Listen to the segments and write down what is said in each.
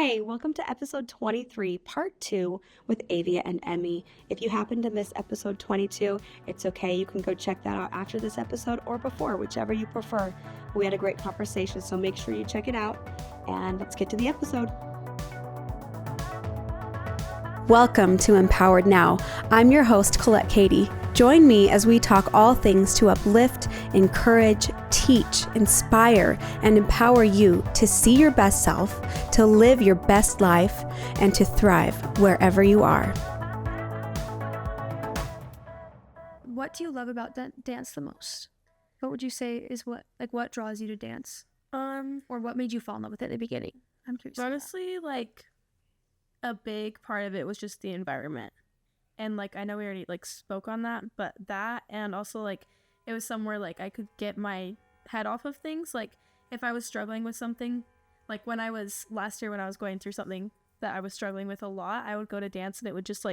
Hey, welcome to episode 23, part 2 with Avia and Emmi. If you happen to miss episode 22, it's okay. You can go check that out after this episode or before, whichever you prefer. We had a great conversation, so make sure you check it out. And let's get to the episode. Welcome to Empowered Now. I'm your host, Colette Kati. Join me as we talk all things to uplift, encourage, teach, inspire, and empower you to see your best self, to live your best life, and to thrive wherever you are. What do you love about dance the most? What would you say is what draws you to dance? Or what made you fall in love with it at the beginning? I'm curious. Honestly, a big part of it was just the environment. And I know we already spoke on that, but that, and also it was somewhere I could get my head off of things. If I was struggling with something, when I was last year when I was going through something that I was struggling with a lot, I would go to dance and it would just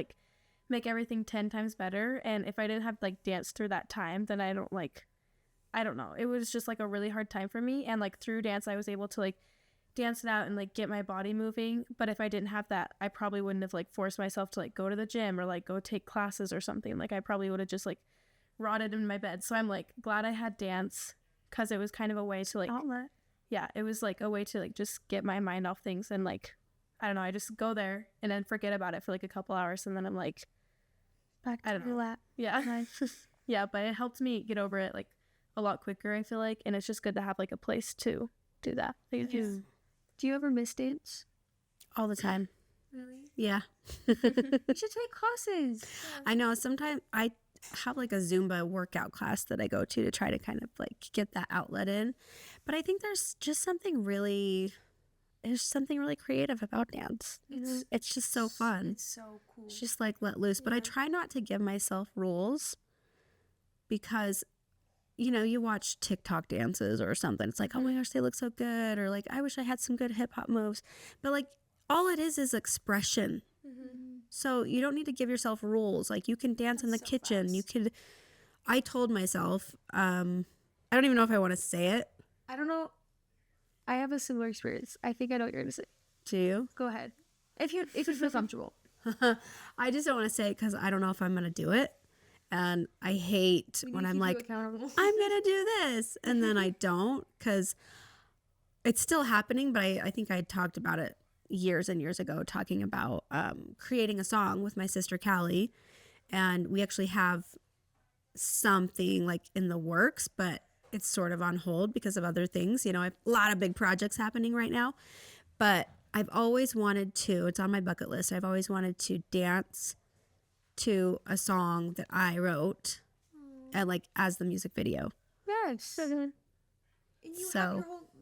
make everything 10 times better. And if I didn't have dance through that time, then I don't know, it was just a really hard time for me. And through dance I was able to dance it out and get my body moving. But if I didn't have that, I probably wouldn't have forced myself to go to the gym or go take classes or something. I probably would have just rotted in my bed. So I'm glad I had dance, because it was kind of a way to outlet. Yeah, it was a way to just get my mind off things. And I don't know, I just go there and then forget about it for a couple hours, and then I'm back to your lap. Yeah. Nice. Yeah, but it helped me get over it a lot quicker, I feel and it's just good to have a place to do that. Do you ever miss dance? All the time. Really? Yeah. You should take classes. I know. Sometimes I have a Zumba workout class that I go to try to kind of get that outlet in. But I think there's something really creative about dance. It's just so fun. It's so cool. It's just let loose. Yeah. But I try not to give myself rules, because you watch TikTok dances or something. It's oh my gosh, they look so good. Or I wish I had some good hip hop moves. But all it is expression. Mm-hmm. So you don't need to give yourself rules. You can dance in the kitchen. Fast. You could. I told myself, I don't even know if I want to say it. I don't know. I have a similar experience. I think I know what you're going to say. Do you? Go ahead. If you feel comfortable. I just don't want to say it because I don't know if I'm going to do it. And I hate when I'm I'm going to do this. And then I don't, because it's still happening. But I think I talked about it years and years ago, talking about creating a song with my sister Callie. And we actually have something in the works, but it's sort of on hold because of other things. I have a lot of big projects happening right now. But I've always wanted to, it's on my bucket list, I've always wanted to dance to a song that I wrote, and as the music video. Yes.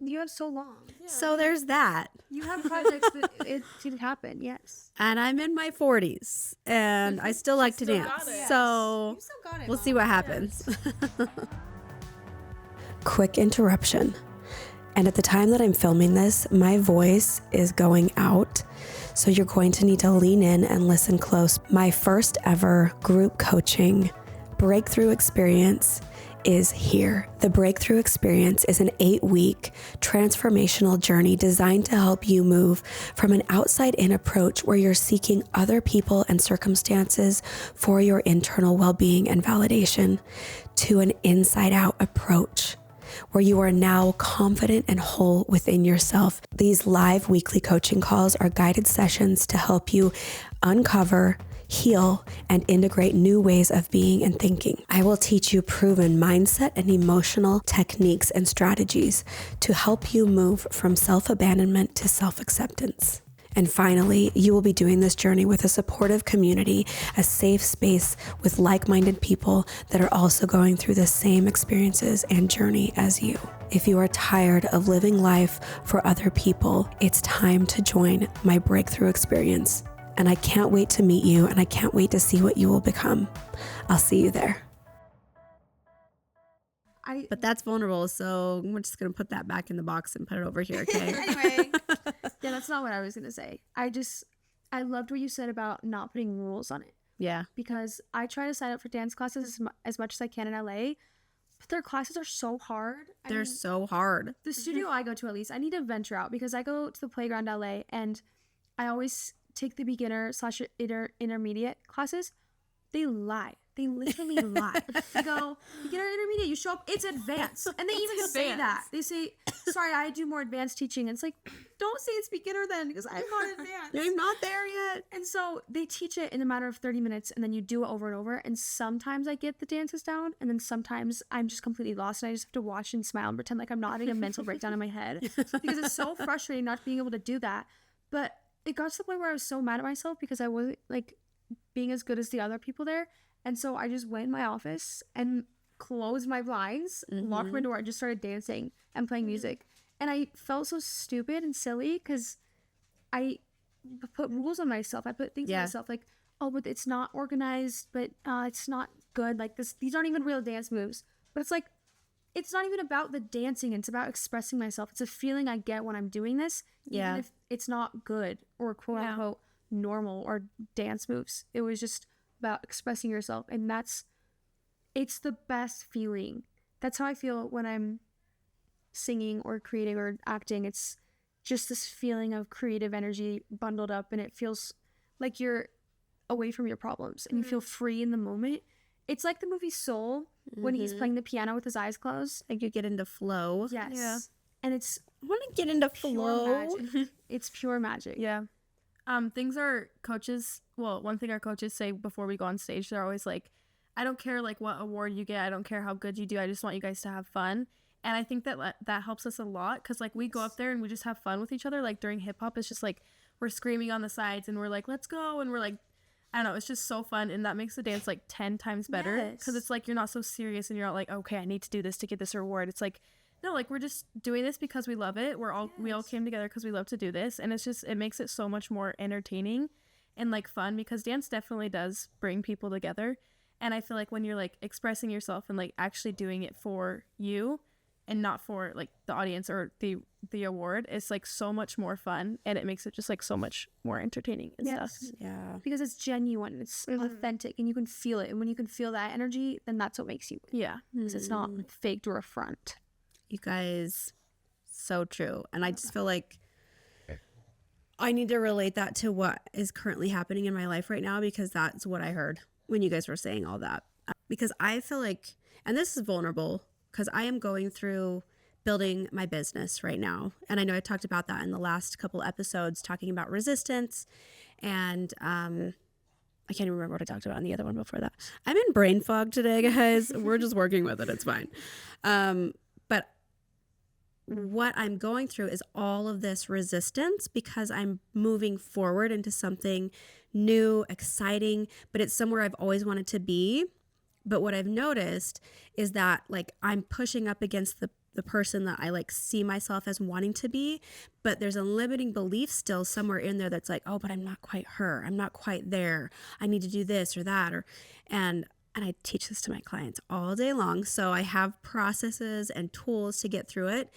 You have so long. Yeah. So there's that. You have projects that it can happen. Yes. And I'm in my 40s, and I still like to dance. So you still got it, we'll Mom. See what happens. Yes. Quick interruption. And at the time that I'm filming this, my voice is going out. So you're going to need to lean in and listen close. My first ever group coaching breakthrough experience is here. The breakthrough experience is an 8-week transformational journey designed to help you move from an outside-in approach where you're seeking other people and circumstances for your internal well-being and validation to an inside-out approach where you are now confident and whole within yourself. These live weekly coaching calls are guided sessions to help you uncover, heal, and integrate new ways of being and thinking. I will teach you proven mindset and emotional techniques and strategies to help you move from self-abandonment to self-acceptance. And finally, you will be doing this journey with a supportive community, a safe space with like-minded people that are also going through the same experiences and journey as you. If you are tired of living life for other people, it's time to join my breakthrough experience. And I can't wait to meet you, and I can't wait to see what you will become. I'll see you there. But that's vulnerable, so we're just going to put that back in the box and put it over here, okay? Anyway. Yeah, that's not what I was going to say. I loved what you said about not putting rules on it. Yeah. Because I try to sign up for dance classes as much as I can in LA, but their classes are so hard. They're so hard. The studio I go to, at least, I need to venture out because I go to the Playground LA, and I always take the beginner / intermediate classes. They lie. They literally lie. They go, beginner, intermediate, you show up, it's advanced. And they even say that. They say, sorry, I do more advanced teaching. And it's like, don't say it's beginner then, because I'm not advanced. I'm not there yet. And so they teach it in a matter of 30 minutes, and then you do it over and over. And sometimes I get the dances down, and then sometimes I'm just completely lost, and I just have to watch and smile and pretend like I'm not having a mental breakdown in my head. Because it's so frustrating not being able to do that. But it got to the point where I was so mad at myself because I wasn't like being as good as the other people there. And so I just went in my office and closed my blinds, locked my door, and just started dancing and playing music. And I felt so stupid and silly because I put rules on myself. I put things on myself like, oh, but it's not organized, but it's not good. Like these aren't even real dance moves. But it's like, it's not even about the dancing. It's about expressing myself. It's a feeling I get when I'm doing this. Even if it's not good or quote unquote normal or dance moves. It was just about expressing yourself. And it's the best feeling. That's how I feel when I'm singing or creating or acting. It's just this feeling of creative energy bundled up, and it feels like you're away from your problems and you feel free in the moment. It's like the movie Soul when he's playing the piano with his eyes closed. Like you get into flow. Yes. Yeah. And it's I want to get into flow. magic. It's pure magic. Yeah. Things our coaches, well, one thing our coaches say before we go on stage, they're always like, I don't care like what award you get. I don't care how good you do. I just want you guys to have fun. And I think that helps us a lot because like we go up there and we just have fun with each other. Like during hip hop, it's just like we're screaming on the sides and we're like, let's go. And we're like, I don't know, it's just so fun. And that makes the dance like 10 times better because it's like you're not so serious and you're not like, okay, I need to do this to get this reward. It's like, no, like we're just doing this because we love it. We all came together because we love to do this. And it's just, it makes it so much more entertaining and like fun because dance definitely does bring people together. And I feel like when you're like expressing yourself and like actually doing it for you and not for like the audience or the award, it's like so much more fun and it makes it just like so much more entertaining and stuff. Yeah. Because it's genuine, it's authentic, and you can feel it. And when you can feel that energy, then that's what makes you. Yeah. Because it's not faked or a front. You guys, so true. And I just feel like I need to relate that to what is currently happening in my life right now because that's what I heard when you guys were saying all that. Because I feel like, and this is vulnerable, because I am going through building my business right now. And I know I talked about that in the last couple episodes, talking about resistance. And I can't even remember what I talked about in the other one before that. I'm in brain fog today, guys. We're just working with it. It's fine. But what I'm going through is all of this resistance because I'm moving forward into something new, exciting, but it's somewhere I've always wanted to be. But what I've noticed is that like I'm pushing up against the person that I like see myself as wanting to be, but there's a limiting belief still somewhere in there that's like, oh, but I'm not quite her. I'm not quite there. I need to do this or that. And I teach this to my clients all day long. So I have processes and tools to get through it.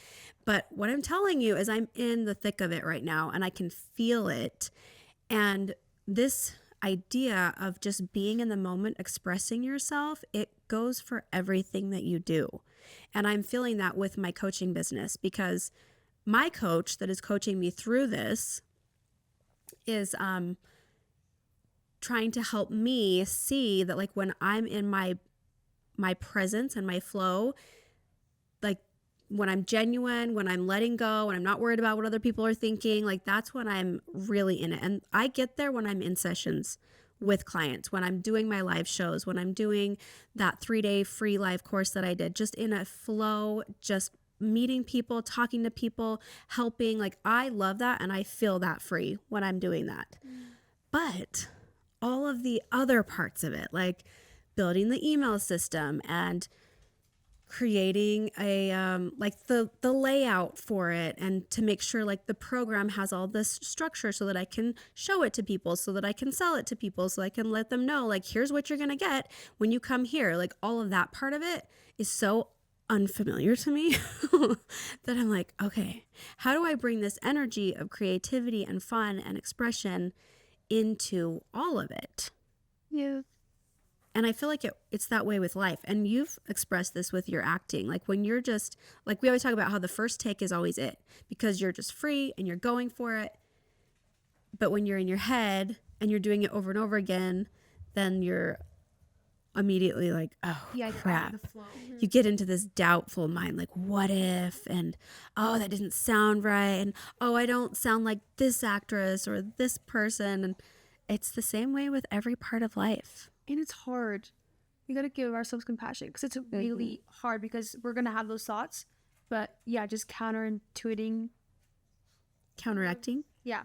But what I'm telling you is I'm in the thick of it right now and I can feel it. And this idea of just being in the moment, expressing yourself, it goes for everything that you do. And I'm feeling that with my coaching business because my coach that is coaching me through this is trying to help me see that like when I'm in my presence and my flow, like when I'm genuine, when I'm letting go, when I'm not worried about what other people are thinking, like that's when I'm really in it. And I get there when I'm in sessions with clients, when I'm doing my live shows, when I'm doing that 3-day free live course that I did, just in a flow, just meeting people, talking to people, helping. Like I love that and I feel that free when I'm doing that. But all of the other parts of it, like building the email system and creating a like the layout for it and to make sure like the program has all this structure so that I can show it to people, so that I can sell it to people, so I can let them know like here's what you're gonna get when you come here. Like all of that part of it is so unfamiliar to me that I'm like, okay, how do I bring this energy of creativity and fun and expression into all of it? Yeah. And I feel like it's that way with life. And you've expressed this with your acting. Like when you're just, like we always talk about how the first take is always it because you're just free and you're going for it. But when you're in your head and you're doing it over and over again, then you're immediately like, oh, crap. The flow. You get into this doubtful mind, like, what if? And, oh, that didn't sound right. And, oh, I don't sound like this actress or this person. And it's the same way with every part of life. And it's hard. We got to give ourselves compassion because it's really hard because we're going to have those thoughts. But yeah, just counteracting. Yeah.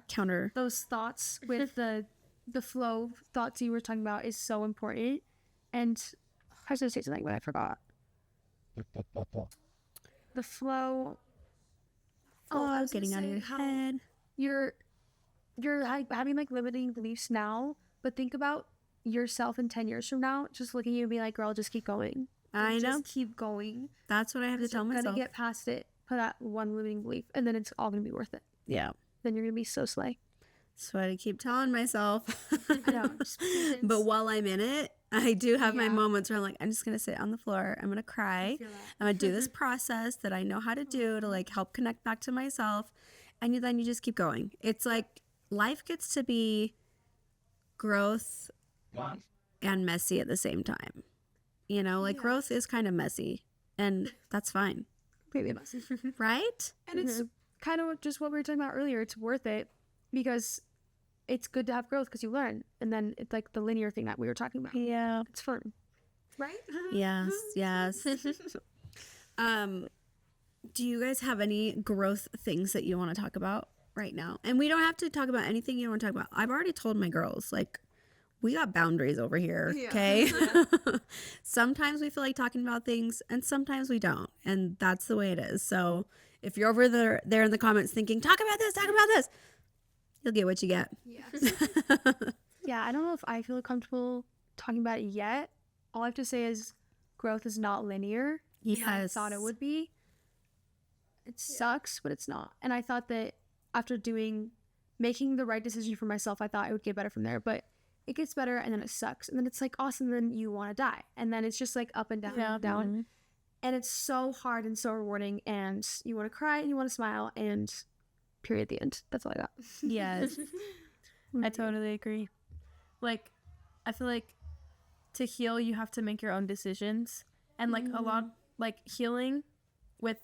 Those thoughts with the flow thoughts you were talking about is so important. And I was going to say something, but I forgot. The flow. Getting out of your head. You're like having like limiting beliefs now, but think about yourself in 10 years from now, just looking at you and be like, girl, just keep going. I know. Just keep going. That's what I have to tell myself. Gotta get past it, put that one limiting belief, and then it's all going to be worth it. Yeah. Then you're going to be so slay. That's what I keep telling myself. I know. But while I'm in it, I do have my moments where I'm like, I'm just going to sit on the floor. I'm going to cry. I'm going to do this process that I know how to do to like help connect back to myself. And then you just keep going. It's like life gets to be growth and messy at the same time. You know, like growth is kind of messy and that's fine. Completely messy. Right? And it's kind of just what we were talking about earlier. It's worth it because it's good to have growth because you learn. And then it's like the linear thing that we were talking about. Yeah. It's fun. Right? Yes. Do you guys have any growth things that you want to talk about right now? And we don't have to talk about anything you want to talk about. I've already told my girls, like, we got boundaries over here, okay? Sometimes we feel like talking about things, and sometimes we don't. And that's the way it is. So if you're over there in the comments thinking, talk about this, you'll get what you get. Yeah, I don't know if I feel comfortable talking about it yet. All I have to say is growth is not linear. Yes. I thought it would be. It sucks, but it's not. And I thought that after making the right decision for myself, I thought it would get better from there. But it gets better, and then it sucks. And then it's like awesome, then you want to die. And then it's just like up and down, down. And it's so hard and so rewarding. And you want to cry and you want to smile. And period, at the end. That's all I got. Yes. I totally agree. Like, I feel like to heal, you have to make your own decisions. And like a lot, like healing with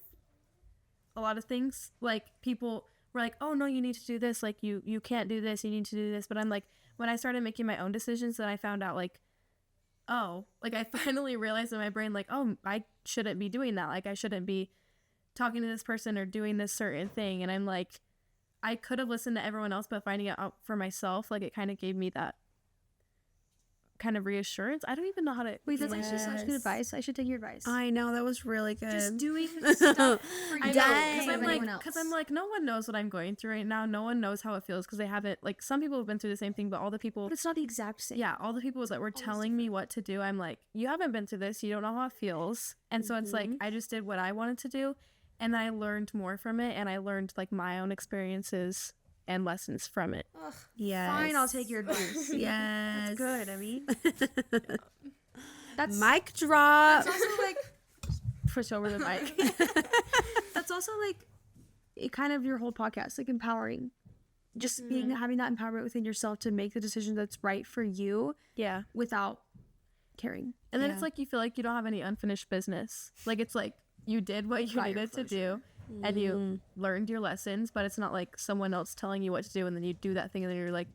a lot of things, like people were like, oh no, you need to do this. Like you can't do this. You need to do this. But I'm like, when I started making my own decisions, then I found out like, oh, like I finally realized in my brain, like, oh, I shouldn't be doing that. Like I shouldn't be talking to this person or doing this certain thing. And I'm like, I could have listened to everyone else, but finding it out for myself, like it kind of gave me that kind of reassurance. I don't even know how to. Wait, that's actually such good advice. I should take your advice. I know, that was really good. Just doing stuff for you. Because I'm like, no one knows what I'm going through right now. No one knows how it feels because they haven't, like, some people have been through the same thing, but all the people. But it's not the exact same. Yeah, all the people that were telling me what to do, I'm like, you haven't been through this. You don't know how it feels. And so it's like, I just did what I wanted to do. And then I learned more from it. And I learned, like, my own experiences and lessons from it. Ugh, yes. Fine, I'll take your advice. Yes. That's good, I mean. That's mic drop. That's also like Push over the mic. that's also like it kind of your whole podcast, like empowering. Just having that empowerment within yourself to make the decision that's right for you. Yeah. Without caring. And then it's like you feel like you don't have any unfinished business. Like it's like you did what you needed to do. And you learned your lessons, but it's not like someone else telling you what to do and then you do that thing and then you're like,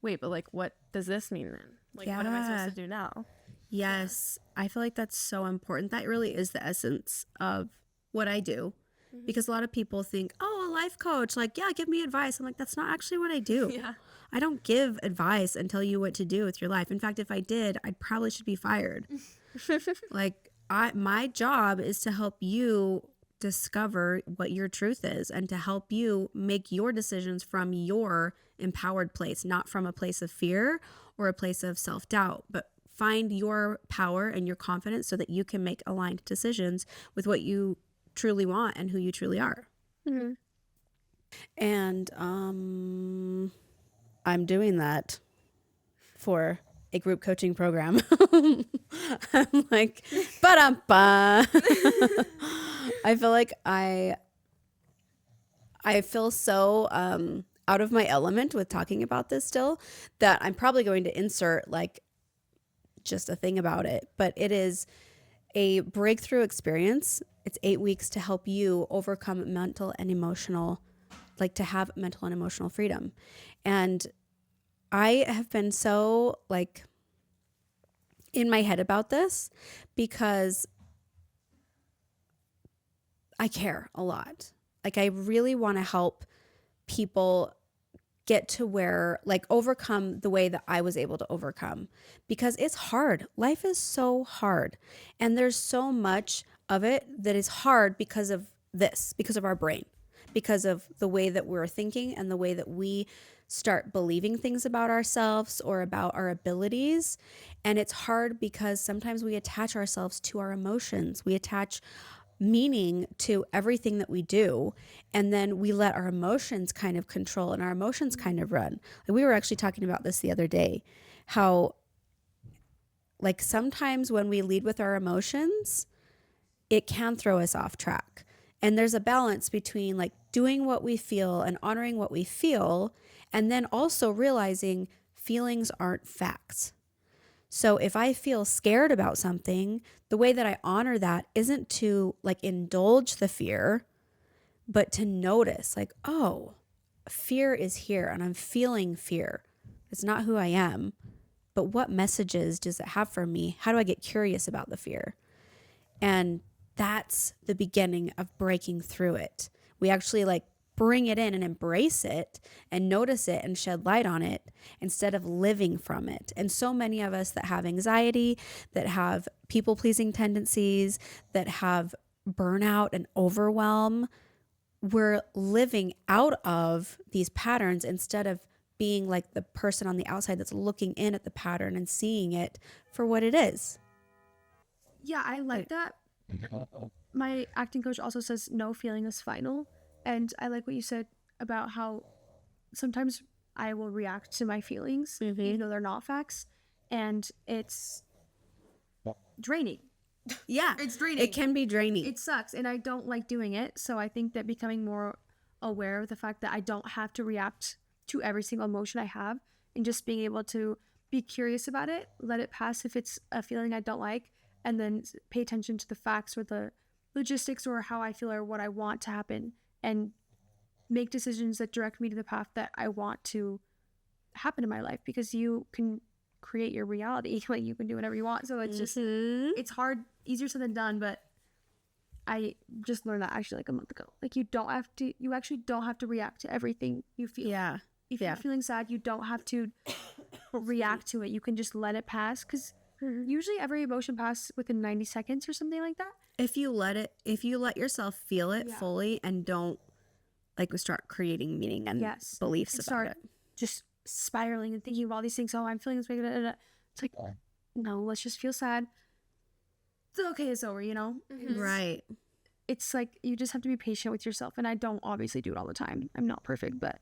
wait, but like what does this mean then? Like what am I supposed to do now? Yes. I feel like that's so important. That really is the essence of what I do. Because a lot of people think, oh, a life coach, like, yeah, give me advice. I'm like, that's not actually what I do. Yeah. I don't give advice and tell you what to do with your life. In fact, if I did, I probably should be fired. Like my job is to help you discover what your truth is and to help you make your decisions from your empowered place, not from a place of fear or a place of self-doubt, but find your power and your confidence so that you can make aligned decisions with what you truly want and who you truly are. And I'm doing that for a group coaching program. I'm like, ba-dum-ba. I feel like I feel so out of my element with talking about this still, that I'm probably going to insert like just a thing about it. But it is a breakthrough experience. It's 8 weeks to help you overcome mental and emotional, like to have mental and emotional freedom. And I have been so like in my head about this because I care a lot. Like I really want to help people get to where, like, overcome the way that I was able to overcome, because it's hard. Life is so hard. And there's so much of it that is hard because of this, because of our brain, because of the way that we're thinking and the way that we start believing things about ourselves or about our abilities. And it's hard because sometimes we attach ourselves to our emotions. We attach meaning to everything that we do, and then we let our emotions kind of control and our emotions kind of run. Like we were actually talking about this the other day, how like sometimes when we lead with our emotions, it can throw us off track. And there's a balance between like doing what we feel and honoring what we feel, and then also realizing feelings aren't facts. So if I feel scared about something, the way that I honor that isn't to like indulge the fear, but to notice like, oh, fear is here and I'm feeling fear. It's not who I am, but what messages does it have for me? How do I get curious about the fear? And that's the beginning of breaking through it. We actually like bring it in and embrace it and notice it and shed light on it instead of living from it. And so many of us that have anxiety, that have people-pleasing tendencies, that have burnout and overwhelm, we're living out of these patterns instead of being like the person on the outside that's looking in at the pattern and seeing it for what it is. Yeah, I like that. My acting coach also says no feeling is final. And I like what you said about how sometimes I will react to my feelings, even though they're not facts. And it's draining. Yeah, It's draining. It can be draining. It sucks. And I don't like doing it. So I think that becoming more aware of the fact that I don't have to react to every single emotion I have, and just being able to be curious about it, let it pass if it's a feeling I don't like, and then pay attention to the facts or the logistics or how I feel or what I want to happen, and make decisions that direct me to the path that I want to happen in my life, because you can create your reality. Like you can do whatever you want. So it's just, it's hard, easier said than done, but I just learned that actually like a month ago. Like you actually don't have to react to everything you feel. Yeah. If you're feeling sad, you don't have to react to it. You can just let it pass, because usually every emotion passes within 90 seconds or something like that. If you let yourself feel it fully and don't like start creating meaning and beliefs and about it. Just spiraling and thinking of all these things. Oh, I'm feeling this way. It's like, no, let's just feel sad. It's okay, it's over, you know? Right. It's like you just have to be patient with yourself. And I don't obviously do it all the time. I'm not perfect, but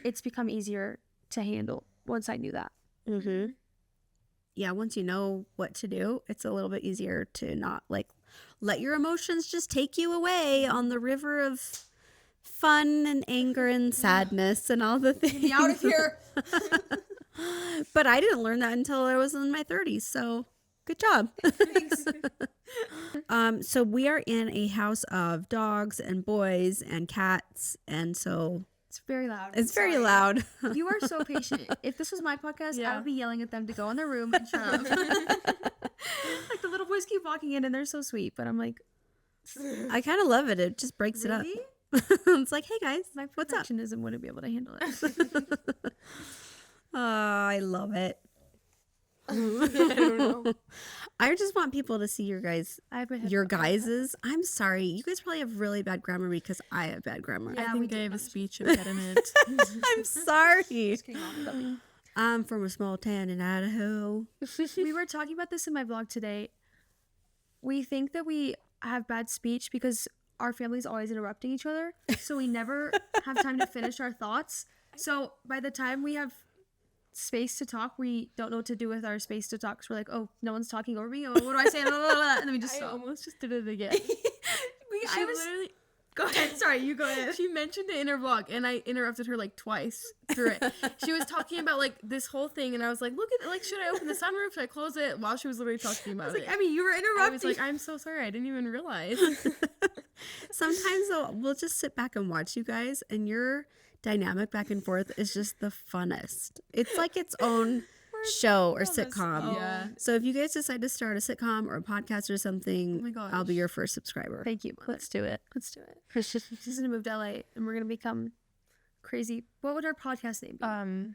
it's become easier to handle once I knew that. Yeah, once you know what to do, it's a little bit easier to not like let your emotions just take you away on the river of fun and anger and sadness and all the things. Get me out of here. But I didn't learn that until I was in my 30s, so good job. So we are in a house of dogs and boys and cats, and so it's very loud. It's very loud. You are so patient. If this was my podcast, I would be yelling at them to go in their room and shut up. Like the little boys keep walking in and they're so sweet, but I'm like, I kind of love it. It just breaks it up. It's like, hey guys, my what's up? perfectionism wouldn't be able to handle it. Oh, I love it. I don't know. I just want people to see your guys's. I'm sorry. You guys probably have really bad grammar because I have bad grammar. I think I have a speech impediment. I'm sorry. I'm from a small town in Idaho. We were talking about this in my vlog today. We think that we have bad speech because our family's always interrupting each other. So we never have time to finish our thoughts. So by the time we have space to talk, we don't know what to do with our space to talk. So we're like, oh, no one's talking over me. Oh, what do I say? And then we just I stop. almost just did it again. Go ahead. Sorry, you go ahead. She mentioned it in her vlog, and I interrupted her like twice through it. She was talking about like this whole thing, and I was like, "Look at like, should I open the sunroof? Should I close it?" While she was literally talking about it. Emmi, you were interrupting. I was like, "I'm so sorry, I didn't even realize." Sometimes though, we'll just sit back and watch you guys, and your dynamic back and forth is just the funnest. It's like its own show or sitcom. Yeah. So if you guys decide to start a sitcom or a podcast or something, Oh my gosh. I'll be your first subscriber. Thank you. Let's do it. Let's do it. She's gonna move to LA, and we're gonna become crazy. What would our podcast name be?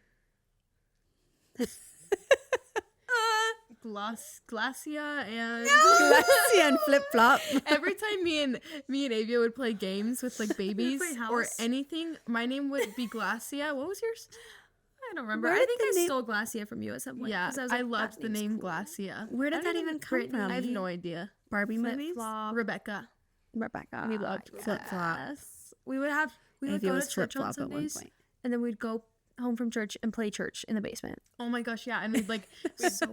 Glacia and Glassy and flip flop. every time me and Avia would play games with like babies play or house. anything, my name would be Glacia. What was yours? I don't remember. Where I did think the I name- stole Glacia from you at some point. Yeah, 'cause was I like, loved that the name's name cool. Glacia. Where did that even come Brittany. from? I have no idea. Barbie movies? Flip-flop. Rebecca. Rebecca. We loved Flip flop. Yes. We would Avia go was to flip church on flop at one Sundays, point. and then we'd go home from church and play church in the basement. Oh my gosh, yeah, and we'd like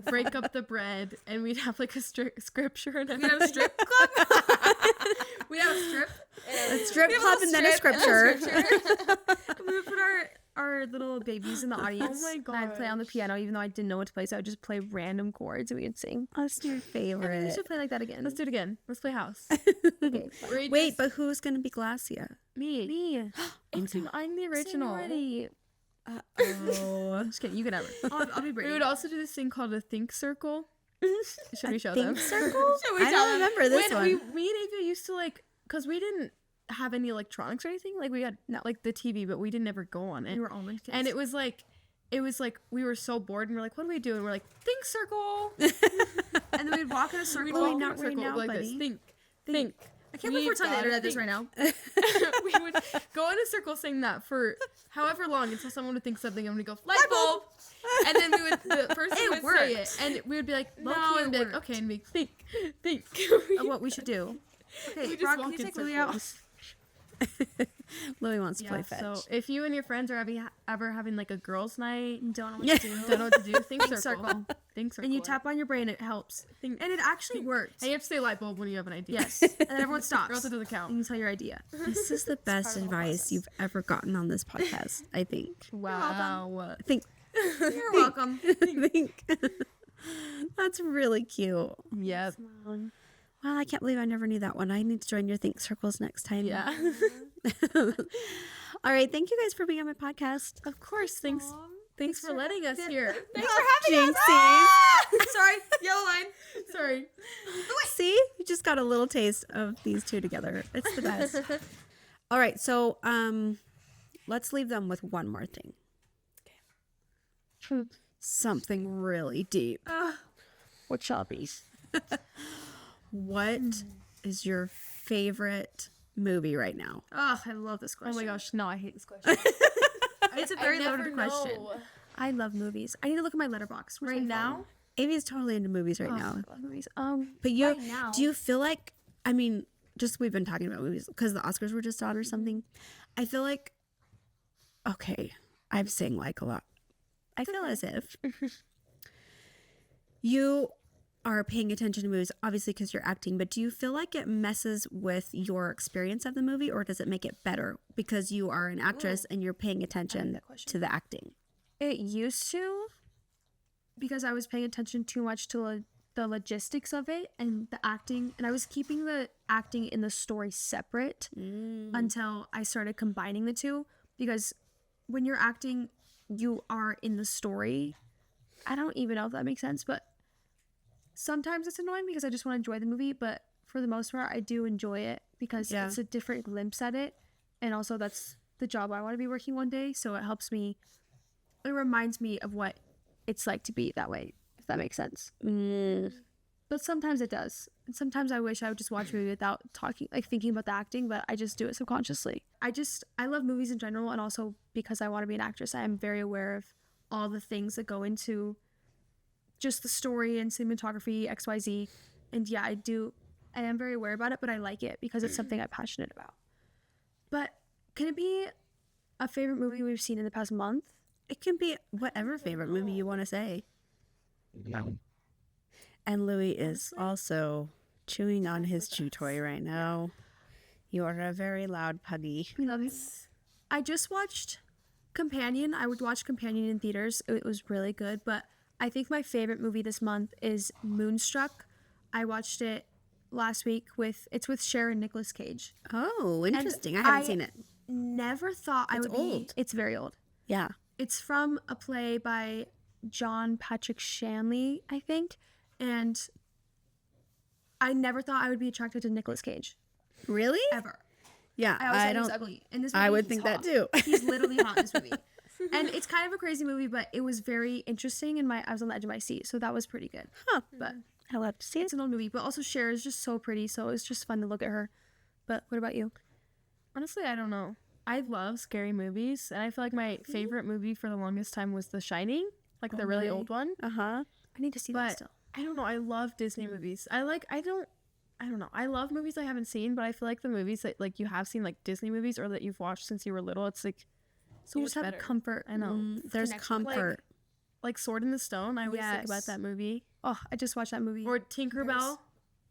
break up the bread, and we'd have like a scripture and We'd have a strip club. We'd have a strip. A strip We'd have club little and then a strip scripture. We would put our little babies in the audience. my And I'd play on the piano, even though I didn't know what to play, so I would just play random chords and we would sing. That's your We favorite. should play like that again. Let's do it again. Let's play house. Okay. Wait, but who's gonna be Glacia? me. Me. I'm the original. Already. Oh. Just kidding. You can have it. I'll be We Brittany. would also do this thing called a think circle. Should we show them? Think circle? Should we I tell don't them? remember this when one. me and Avia used to like, cause we didn't have any electronics or anything. Like we had like the TV, but we didn't ever go on it. We were only kids. And it was like we were so bored, and we're like, what do we do? And we're like, think circle. and then we'd walk in a circle. We'd walk in not a right circle now, like this. buddy. Think. I can't believe we're telling the internet this right now. We would go in a circle saying that for however long until someone would think something, and we'd go light bulb, and then the person It would worked. say it, and we would be like No, low key, it and be like, worked. okay, and we think. What we should do. Okay, We just Brock, walk can you in take Louie circles. out? Louie wants to play Yeah, fetch. so if you and your friends are ever having like a girls' night, Don't know what to do. don't know what to do, think circle. circle. Think circle. And you tap on your brain, it helps. Think- And it actually works. And you have to say light bulb when you have an idea. Yes. And then everyone stops. Or else it doesn't You count. can tell your idea. This is the best advice you've ever gotten on this podcast, I think. Wow. Think. You're welcome. think. That's really cute. Yep. Wow, I can't believe I never knew that one. I need to join your think circles next time. Yeah. All right. Thank you guys for being on my podcast. Of course. Thanks for letting us here. Thanks for having us. Jinxies. Sorry. Yellow line. Sorry. See, you just got a little taste of these two together. It's the best. All right, so let's leave them with one more thing. Something really deep. What shall it be? What is your favorite movie right now? Oh, I love this Oh question. my gosh. No, I hate this question. It's a very loaded question. I love movies. I need to look at my letterbox. Where's Right my now? phone? Amy's totally into movies right Oh, now. I love movies. But you, right now- do you feel like, I mean, just we've been talking about movies because the Oscars were just on or something. I feel like, okay, I'm saying like a lot. I feel as if you are paying attention to movies, obviously because you're acting, but do you feel like it messes with your experience of the movie, or does it make it better because you are an actress and you're paying attention that question. to the acting? It used to, because I was paying attention too much to the logistics of it and the acting, and I was keeping the acting in the story separate until I started combining the two. Because when you're acting, you are in the story. I don't even know if that makes sense, but sometimes it's annoying because I just want to enjoy the movie. But for the most part, I do enjoy it because Yeah. it's a different glimpse at it, and also that's the job I want to be working one day. So it helps me. It reminds me of what it's like to be that way, if that makes sense. But sometimes it does. And sometimes I wish I would just watch a movie without talking, like thinking about the acting, but I just do it subconsciously. I love movies in general, and also because I want to be an actress, I am very aware of all the things that go into just the story and cinematography, XYZ. And yeah, I am very aware about it, but I like it because it's something I'm passionate about. But can it be a favorite movie we've seen in the past month? It can be whatever favorite movie you want to say. And Louis is also chewing on his chew toy right now. You are a very loud puggy. We love you. I just watched Companion. I would watch Companion in theaters. It was really good. But I think my favorite movie this month is Moonstruck. I watched it last week with Cher and Nicolas Cage. Oh, interesting. I haven't seen it. Never thought I would be. old. It's very old. Yeah. It's from a play by John Patrick Shanley, I think. And I never thought I would be attracted to Nicolas Cage. Really? Ever. Yeah. I always thought he was ugly. In this movie, I would he's think hot. that too. He's literally hot in this movie. And it's kind of a crazy movie, but it was very interesting, and I was on the edge of my seat, so that was pretty good. Huh. But I love to see it's it. an old movie, but also Cher is just so pretty, so it was just fun to look at her. But what about you? Honestly, I don't know. I love scary movies, and I feel like my favorite movie for the longest time was The Shining, like the really old one. Uh-huh. I need to see that But still. I don't know. I love Disney movies. I don't know. I love movies I haven't seen, but I feel like the movies that like you have seen, like Disney movies or that you've watched since you were little, it's like So just have better. comfort. I know. There's Connection. comfort. Like Sword in the Stone. I always think about Yes. that movie. Oh, I just watched that movie. Or Tinkerbell.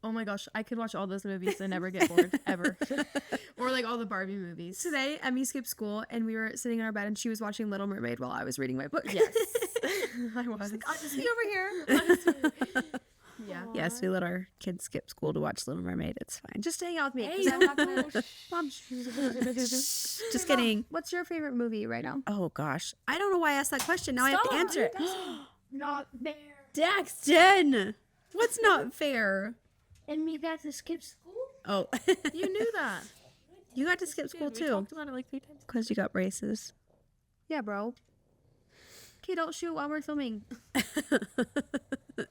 Oh my gosh, I could watch all those movies and never get bored ever. Or like all the Barbie movies. Today, Emmy skipped school, and we were sitting in our bed, and she was watching Little Mermaid while I was reading my book. Yes. I was. I'll just be over here. Yeah. Yes, we let our kids skip school to watch Little Mermaid. It's fine. Just hang out with me. 'Cause I'm not gonna... Mom, Just kidding. what's your favorite movie right now? Oh gosh. I don't know why I asked that question. Now I have to answer it. Not there. Daxton! What's not fair? And me got to skip school? Oh. You knew that. You got to skip school We too. talked about it like 3 times. Because you got braces. Yeah, bro. Okay, don't shoot while we're filming.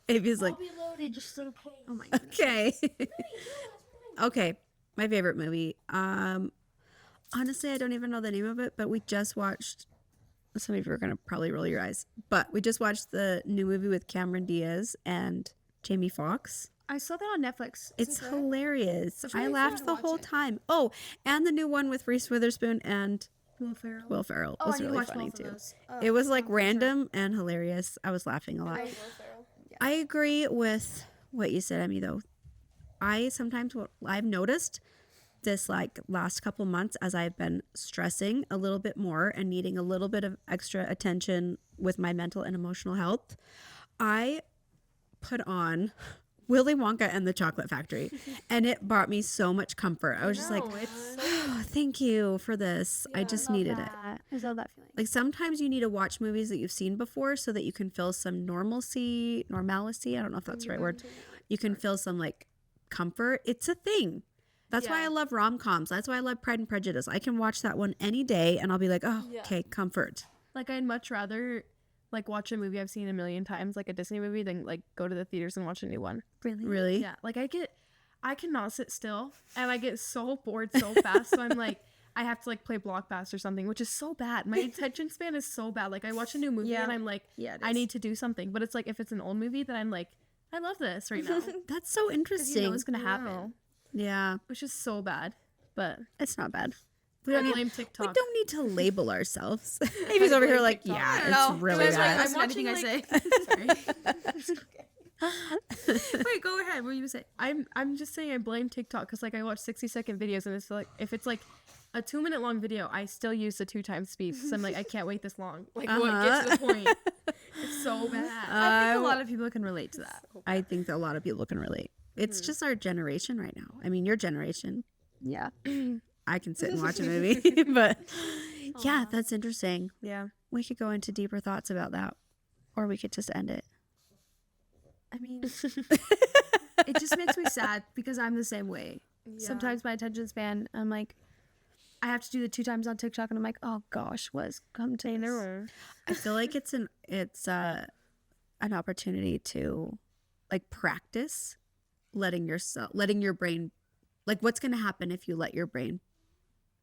Avia's like, I'll be loaded just in case. Oh my goodness. okay. Okay. My favorite movie. Honestly, I don't even know the name of it, but we just watched. Some of you are gonna probably roll your eyes, but we just watched the new movie with Cameron Diaz and Jamie Foxx. I saw that on Netflix. It's hilarious. I really laughed fun to the watch whole it. time. Oh, and the new one with Reese Witherspoon and Will Ferrell. Will Ferrell Oh, was I need to really watch funny both of too. those. It was like random and hilarious. I was laughing a lot. I agree with what you said, Emmy, though. I've noticed this like last couple months as I've been stressing a little bit more and needing a little bit of extra attention with my mental and emotional health. I put on Willy Wonka and the Chocolate Factory, and it brought me so much comfort. I was just like, oh, thank you for this. I just needed it. I love that feeling. Like sometimes you need to watch movies that you've seen before so that you can feel some normalcy. I don't know if that's the right word. You can feel some like comfort. It's a thing. That's why I love rom-coms. That's why I love Pride and Prejudice. I can watch that one any day and I'll be like, oh, okay, comfort. Like I'd much rather like watch a movie I've seen a million times, like a Disney movie, than like go to the theaters and watch a new one. Really? Yeah. Like I cannot sit still and I get so bored so fast. So I'm like, I have to like play Block Pass or something, which is so bad. My attention span is so bad. Like I watch a new movie and I'm like, I need to do something. But it's like if it's an old movie, then I'm like, I love this right now. That's so interesting. You know what's gonna happen, Yeah, which is so bad. But it's not bad. I blame TikTok. We don't need to label ourselves. Amy's over here like, yeah, it's really bad. I'm watching anything I say. Sorry. Wait, go ahead. What were you gonna say? I'm just saying I blame TikTok because like I watch 60-second videos and it's like if it's like a 2-minute long video, I still use the 2 times speed because I'm like I can't wait this long. Like what gets to the point? It's so bad. I think a lot of people can relate to that. I think that a lot of people can relate. It's just our generation right now. I mean, your generation. Yeah. I can sit and watch a movie, but yeah, that's interesting. Yeah. We could go into deeper thoughts about that, or we could just end it. I mean, it just makes me sad because I'm the same way. Sometimes my attention span, I'm like, I have to do the 2 times on TikTok, and I'm like, oh gosh, what's come to this? I feel like it's an opportunity to like practice letting your brain, like what's going to happen if you let your brain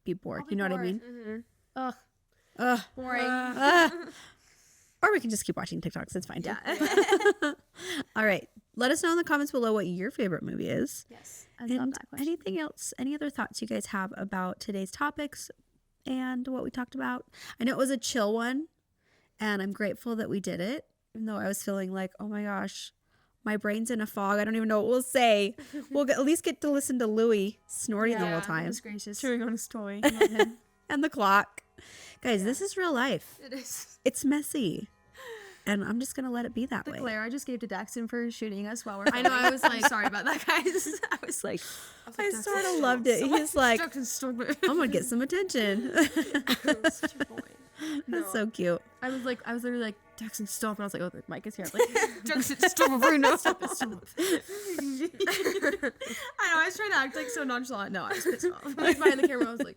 be bored. You know what I mean? Ugh, Ugh. boring. Or we can just keep watching TikToks. It's fine too. All right. Let us know in the comments below what your favorite movie is. Yes, I love And that question. anything else, any other thoughts you guys have about today's topics and what we talked about? I know it was a chill one, and I'm grateful that we did it, even though I was feeling like, oh my gosh, My brain's in a fog. I don't even know what we'll say. We'll at least get to listen to Louis snorting the whole time. Goodness gracious. Chewing on his toy. And the clock. Guys, this is real life. It is. It's messy. And I'm just going to let it be that The way. glare I just gave to Daxton for shooting us while we're I know, I was like- sorry about that, guys. I was like, I sort of loved it. He's like, Daxton, stop it. I'm going to get some attention. Such a boy. That's so cute. I was literally like, Daxton, stop. And I was like, oh, the mic is here. I'm like, Daxton, stop it right now. Stop it, stop it. I know, I was trying to act like so nonchalant. No, I was pissed off. like behind the camera, I was like,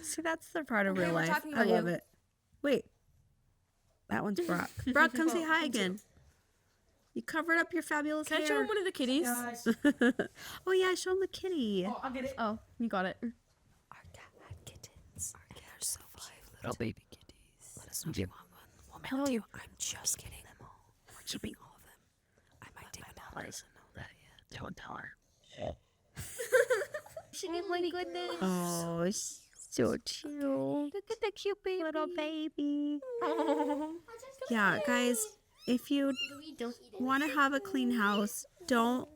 So that's the part of Okay, real we're life. talking I about love you. it. Wait. That one's Brock. Brock, come say hi again. You covered up your fabulous can I hair. show him one of the kitties? Oh, yeah, show him the kitty. I'll get it. Oh, you got it. Our cat had kittens. And they're so 5 little baby kitties. Let us know if you want one. We'll mail to you. I'm just getting them all. We're keeping all of them. I might take them out. Doesn't know that yet. Don't tell her. Oh my goodness. Oh, so cute. Look at the cute baby. Little baby. Yeah, guys, if you Don't eat it. want to have a clean house, don't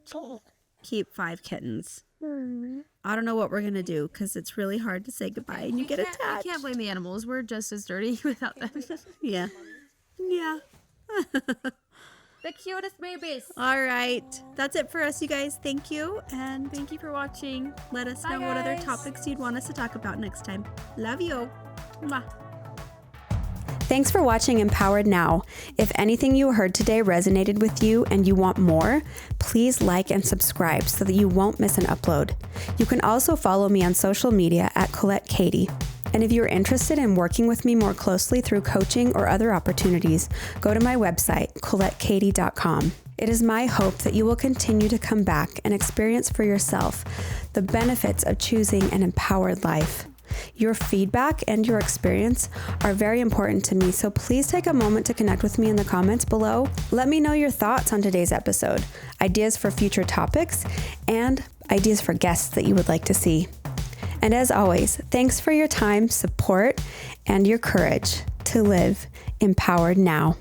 keep 5 kittens. I don't know what we're going to do because it's really hard to say goodbye and you get I attached. can't blame the animals. We're just as dirty without them. Yeah. Yeah. The cutest babies. All right. That's it for us, you guys. Thank you. And Thank you for watching. let us know what other topics you'd want us to talk about next time. Love you. Mwah. Thanks for watching Empowered Now. If anything you heard today resonated with you and you want more, please like and subscribe so that you won't miss an upload. You can also follow me on social media at Colette Kati. And if you're interested in working with me more closely through coaching or other opportunities, go to my website, ColetteKati.com. It is my hope that you will continue to come back and experience for yourself the benefits of choosing an empowered life. Your feedback and your experience are very important to me, so please take a moment to connect with me in the comments below. Let me know your thoughts on today's episode, ideas for future topics, and ideas for guests that you would like to see. And as always, thanks for your time, support, and your courage to live empowered now.